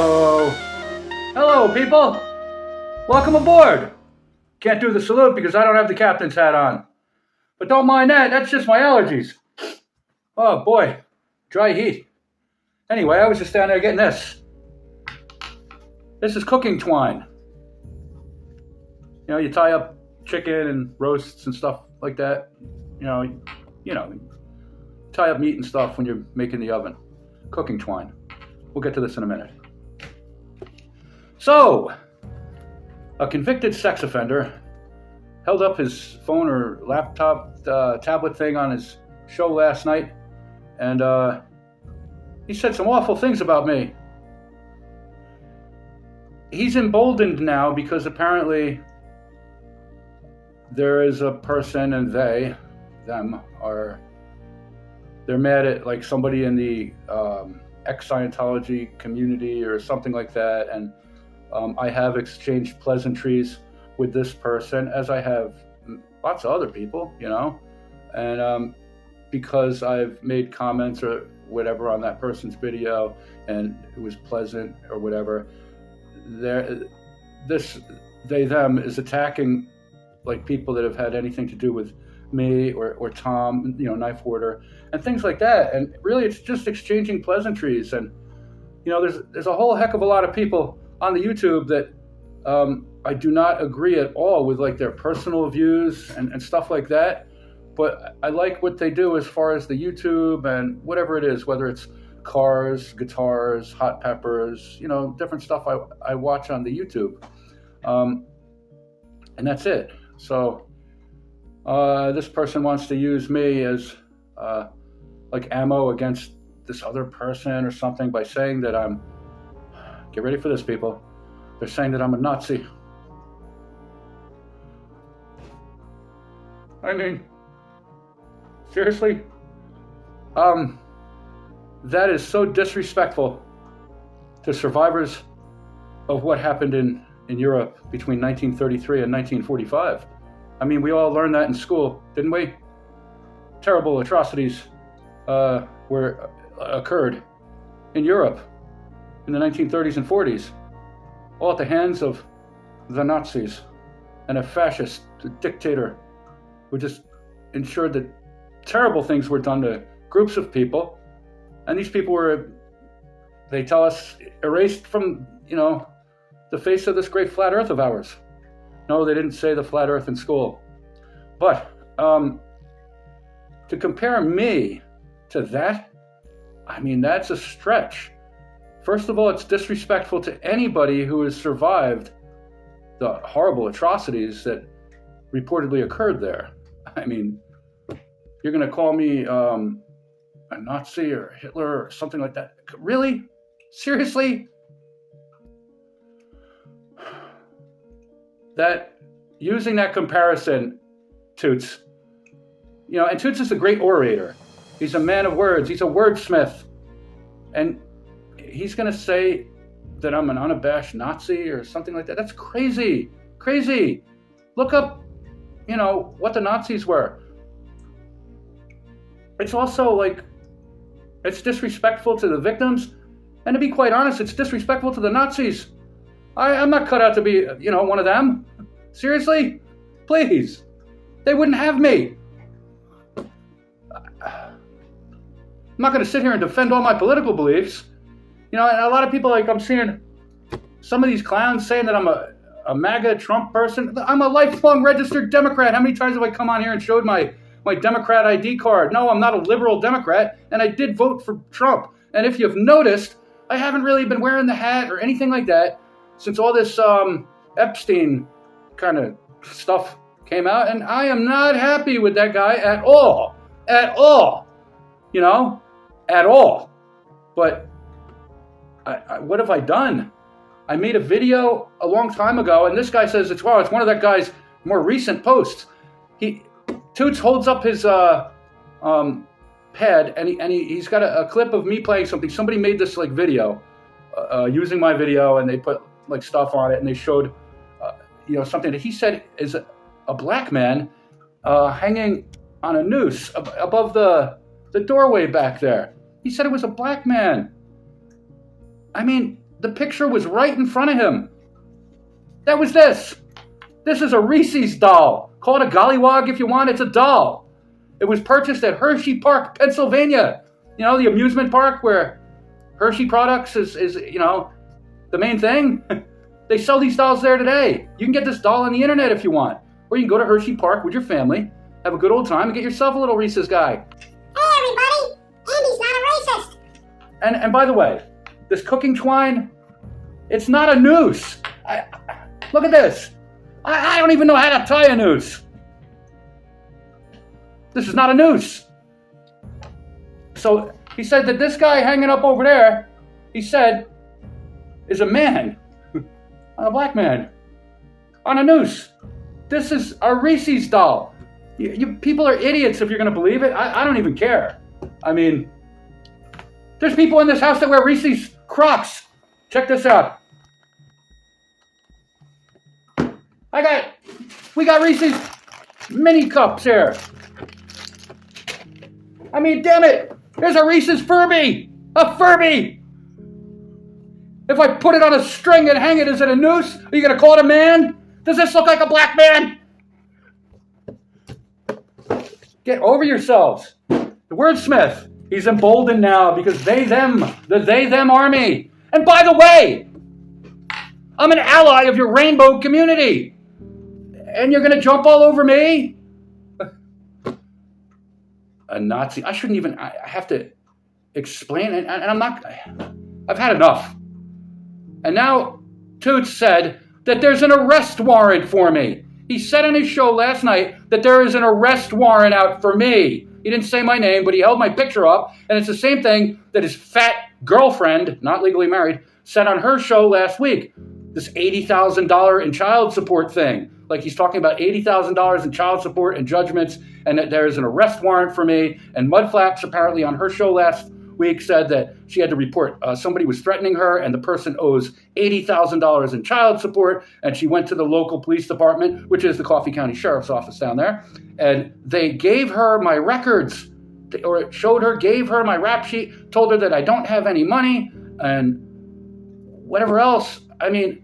Hello. Hello, people. Welcome aboard. Can't do the salute because I don't have the captain's hat on. But don't mind that. That's just my allergies. Oh, boy. Dry heat. Anyway, I was just down there getting this. This is cooking twine. You know, you tie up chicken and roasts and stuff like that. You know, tie up meat and stuff when you're making the oven. Cooking twine. We'll get to this in a minute. So, a convicted sex offender held up his phone or laptop, tablet thing on his show last night, and he said some awful things about me. He's emboldened now because apparently there is a person, and they're mad at like somebody in the ex-Scientology community or something like that, and I have exchanged pleasantries with this person, as I have lots of other people, you know, and because I've made comments or whatever on that person's video and it was pleasant or whatever, them is attacking like people that have had anything to do with me or Tom, you know, Knife Warder and things like that. And really it's just exchanging pleasantries. And, you know, there's a whole heck of a lot of people on the YouTube that I do not agree at all with, like their personal views and stuff like that. But I like what they do as far as the YouTube and whatever it is, whether it's cars, guitars, hot peppers, you know, different stuff I watch on the YouTube. And that's it. So this person wants to use me as like ammo against this other person or something by saying that I'm, get ready for this, people. They're saying that I'm a Nazi. I mean, seriously? That is so disrespectful to survivors of what happened in Europe between 1933 and 1945. I mean, we all learned that in school, didn't we? Terrible atrocities occurred in Europe in the 1930s and 40s, all at the hands of the Nazis and a fascist dictator who just ensured that terrible things were done to groups of people. And these people were, they tell us, erased from, you know, the face of this great flat earth of ours. No, they didn't say the flat earth in school. But to compare me to that, I mean, that's a stretch. First of all, it's disrespectful to anybody who has survived the horrible atrocities that reportedly occurred there. I mean, you're going to call me a Nazi or Hitler or something like that? Really? Seriously? That, using that comparison, Toots, you know, and Toots is a great orator. He's a man of words. He's a wordsmith. And he's going to say that I'm an unabashed Nazi or something like that. That's crazy. Crazy. Look up, you know, what the Nazis were. It's also like, it's disrespectful to the victims. And to be quite honest, it's disrespectful to the Nazis. I'm not cut out to be, you know, one of them. Seriously? Please. They wouldn't have me. I'm not going to sit here and defend all my political beliefs. You know, and a lot of people, like, I'm seeing some of these clowns saying that I'm a MAGA Trump person. I'm a lifelong registered Democrat. How many times have I come on here and showed my Democrat ID card? No, I'm not a liberal Democrat, and I did vote for Trump. And if you've noticed, I haven't really been wearing the hat or anything like that since all this Epstein kind of stuff came out, and I am not happy with that guy at all, you know, at all. But what have I done? I made a video a long time ago, and this guy says it's one of that guy's more recent posts. Toots holds up his pad, and he's got a clip of me playing something. Somebody made this like video using my video, and they put like stuff on it, and they showed you know, something that he said is a black man hanging on a noose above the doorway back there. He said it was a black man. I mean, the picture was right in front of him. That was this. This is a Reese's doll. Call it a gollywog if you want. It's a doll. It was purchased at Hershey Park, Pennsylvania. You know, the amusement park where Hershey Products is the main thing. They sell these dolls there today. You can get this doll on the internet if you want. Or you can go to Hershey Park with your family, have a good old time, and get yourself a little Reese's guy. Hey everybody, Andy's not a racist. And by the way, this cooking twine, it's not a noose. Look at this. I don't even know how to tie a noose. This is not a noose. So he said that this guy hanging up over there, he said, is a man, a black man, on a noose. This is a Reese's doll. You people are idiots if you're going to believe it. I don't even care. I mean, there's people in this house that wear Reese's Crocs. Check this out. We got Reese's mini cups here. I mean, damn it. There's a Reese's Furby. A Furby. If I put it on a string and hang it, is it a noose? Are you going to call it a man? Does this look like a black man? Get over yourselves. The wordsmith, he's emboldened now because the they-them army. And by the way, I'm an ally of your rainbow community. And you're going to jump all over me? A Nazi. I have to explain. And I've had enough. And now Toots said that there's an arrest warrant for me. He said on his show last night that there is an arrest warrant out for me. He didn't say my name, but he held my picture up, and it's the same thing that his fat girlfriend, not legally married, said on her show last week. This $80,000 in child support thing. Like he's talking about $80,000 in child support and judgments, and that there is an arrest warrant for me. And Mudflaps apparently on her show last week said that she had to report somebody was threatening her and the person owes $80,000 in child support, and she went to the local police department, which is the Coffee County Sheriff's Office down there, and they gave her my records, or gave her my rap sheet, told her that I don't have any money and whatever else. I mean,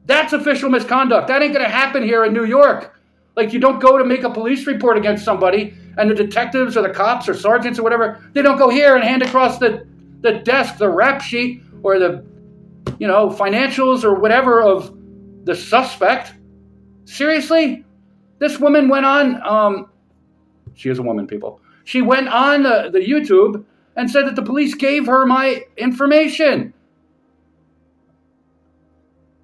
that's official misconduct. That ain't gonna happen here in New York. Like, you don't go to make a police report against somebody, and the detectives or the cops or sergeants or whatever, they don't go here and hand across the desk the rap sheet or the, financials or whatever of the suspect. Seriously? This woman went on, she is a woman, people. She went on the YouTube and said that the police gave her my information.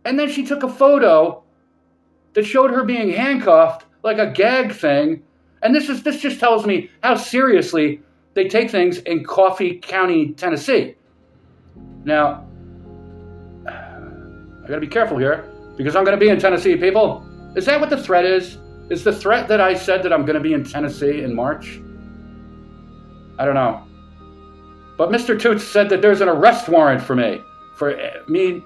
And then she took a photo that showed her being handcuffed, like a gag thing. And this just tells me how seriously they take things in Coffee County, Tennessee. Now, I gotta be careful here, because I'm gonna be in Tennessee, people. Is that what the threat is? Is the threat that I said that I'm gonna be in Tennessee in March? I don't know. But Mr. Toots said that there's an arrest warrant for me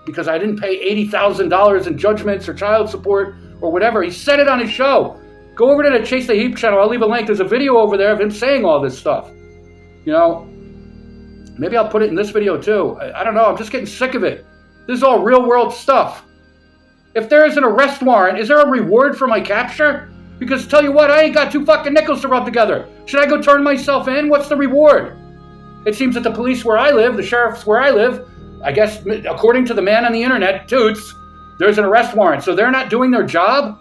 because I didn't pay $80,000 in judgments or child support or whatever. He said it on his show. Go over to the Chase the Heap channel. I'll leave a link. There's a video over there of him saying all this stuff. Maybe I'll put it in this video too. I don't know. I'm just getting sick of it. This is all real world stuff. If there is an arrest warrant, is there a reward for my capture? Because tell you what, I ain't got two fucking nickels to rub together. Should I go turn myself in? What's the reward? It seems that the police where I live, the sheriffs where I live, I guess, according to the man on the internet, Toots, there's an arrest warrant. So they're not doing their job?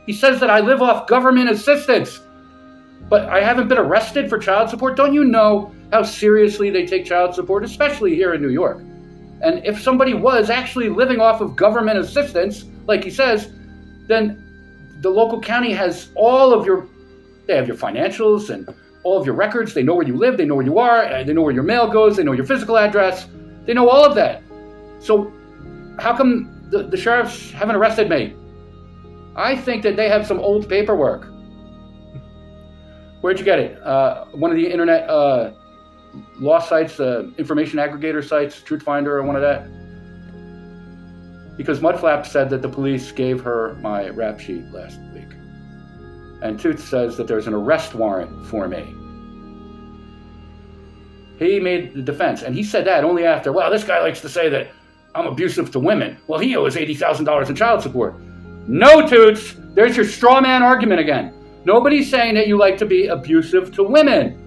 He says that I live off government assistance, but I haven't been arrested for child support. Don't you know how seriously they take child support, especially here in New York? And if somebody was actually living off of government assistance, like he says, then the local county has they have your financials and all of your records. They know where you live. They know where you are. They know where your mail goes. They know your physical address. They know all of that. So how come the sheriffs haven't arrested me? I think that they have some old paperwork. Where'd you get it? One of the internet law sites, information aggregator sites, Truthfinder or one of that? Because Mudflap said that the police gave her my rap sheet last week. And Tooth says that there's an arrest warrant for me. He made the defense, and he said that only after, well, this guy likes to say that I'm abusive to women. Well, he owes $80,000 in child support. No, Toots. There's your straw man argument again. Nobody's saying that you like to be abusive to women.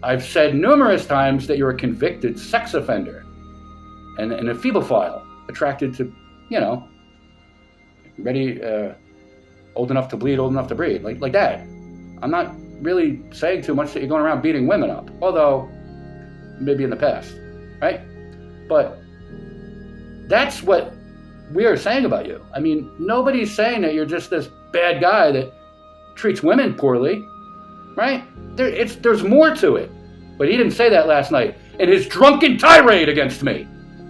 I've said numerous times that you're a convicted sex offender and a phebophile, attracted to, ready, old enough to bleed, old enough to breed, like that. I'm not really saying too much that you're going around beating women up, although maybe in the past, right? But that's what we are saying about you. I mean, nobody's saying that you're just this bad guy that treats women poorly, right? There's more to it. But he didn't say that last night in his drunken tirade against me.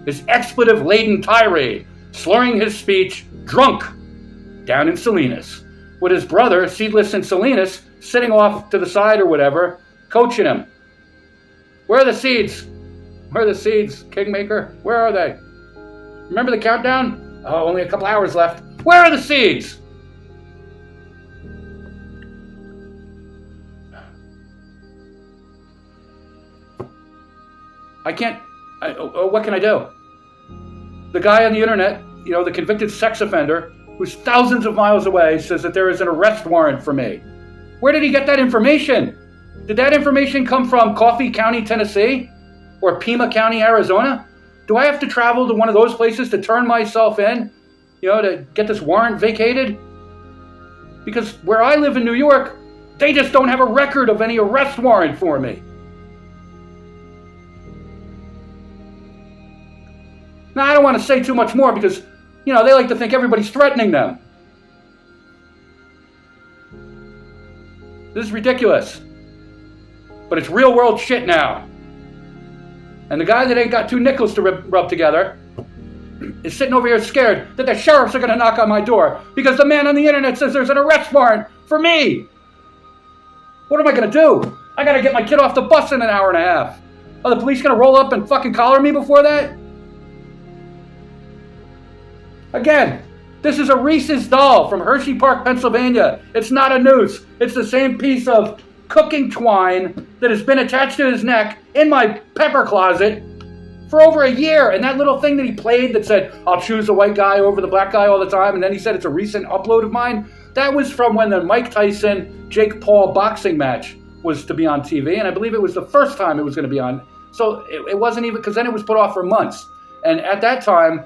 His expletive-laden tirade, slurring his speech, drunk, down in Salinas, with his brother, seedless in Salinas, sitting off to the side or whatever, coaching him. Where are the seeds? Where are the seeds, Kingmaker? Where are they? Remember the countdown? Oh, only a couple hours left. Where are the seeds? What can I do? The guy on the internet, the convicted sex offender, who's thousands of miles away, says that there is an arrest warrant for me. Where did he get that information? Did that information come from Coffee County, Tennessee? Or Pima County, Arizona? Do I have to travel to one of those places to turn myself in, to get this warrant vacated? Because where I live in New York, they just don't have a record of any arrest warrant for me. Now, I don't want to say too much more because, they like to think everybody's threatening them. This is ridiculous. But it's real world shit now. And the guy that ain't got two nickels to rub together is sitting over here scared that the sheriffs are going to knock on my door because the man on the internet says there's an arrest warrant for me. What am I going to do? I got to get my kid off the bus in an hour and a half. Are the police going to roll up and fucking collar me before that? Again, this is a Reese's doll from Hershey Park, Pennsylvania. It's not a noose. It's the same piece of cooking twine that has been attached to his neck in my pepper closet for over a year. And that little thing that he played that said, I'll choose the white guy over the black guy all the time, and then he said it's a recent upload of mine, that was from when the Mike Tyson-Jake Paul boxing match was to be on TV, and I believe it was the first time it was going to be on. So it wasn't even, because then it was put off for months. And at that time,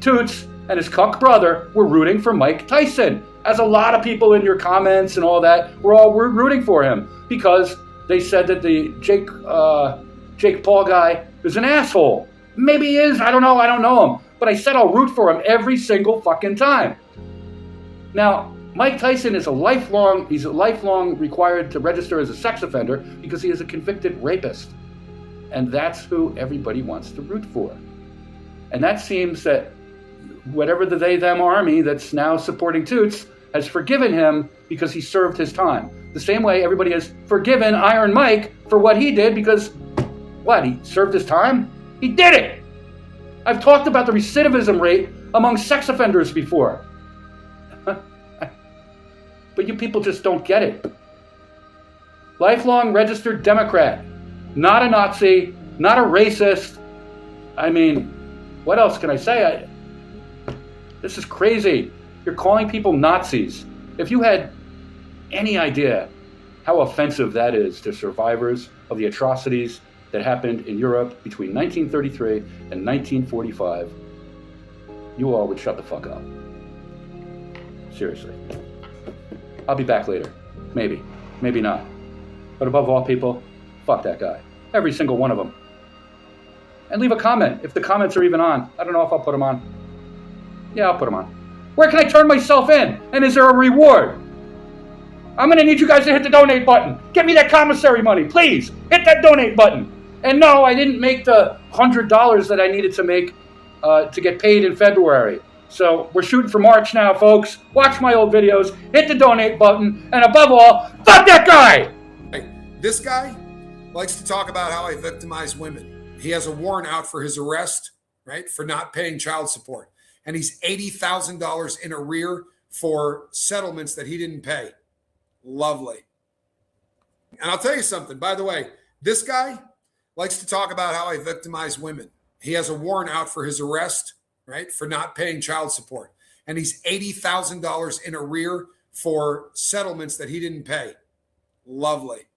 Toots and his cuck brother were rooting for Mike Tyson, as a lot of people in your comments and all that were rooting for him because they said that the Jake Paul guy is an asshole. Maybe he is. I don't know him. But I said I'll root for him every single fucking time. Now, Mike Tyson is a lifelong required to register as a sex offender because he is a convicted rapist. And that's who everybody wants to root for. And that seems that whatever the they-them army that's now supporting Toots has forgiven him because he served his time. The same way everybody has forgiven Iron Mike for what he did because, he served his time? He did it! I've talked about the recidivism rate among sex offenders before. But you people just don't get it. Lifelong registered Democrat. Not a Nazi, not a racist. I mean, what else can I say? This is crazy. You're calling people Nazis. If you had any idea how offensive that is to survivors of the atrocities that happened in Europe between 1933 and 1945, you all would shut the fuck up. Seriously. I'll be back later. Maybe. Maybe not. But above all, people, fuck that guy. Every single one of them. And leave a comment if the comments are even on. I don't know if I'll put them on. Yeah, I'll put them on. Where can I turn myself in? And is there a reward? I'm going to need you guys to hit the donate button. Get me that commissary money, please. Hit that donate button. And no, I didn't make the $100 that I needed to make to get paid in February. So we're shooting for March now, folks. Watch my old videos. Hit the donate button. And above all, fuck that guy! This guy likes to talk about how I victimize women. He has a warrant out for his arrest, right, for not paying child support. And he's $80,000 in arrear for settlements that he didn't pay. Lovely. And I'll tell you something, by the way, this guy likes to talk about how I victimize women. He has a warrant out for his arrest, right, for not paying child support. And he's $80,000 in arrear for settlements that he didn't pay. Lovely.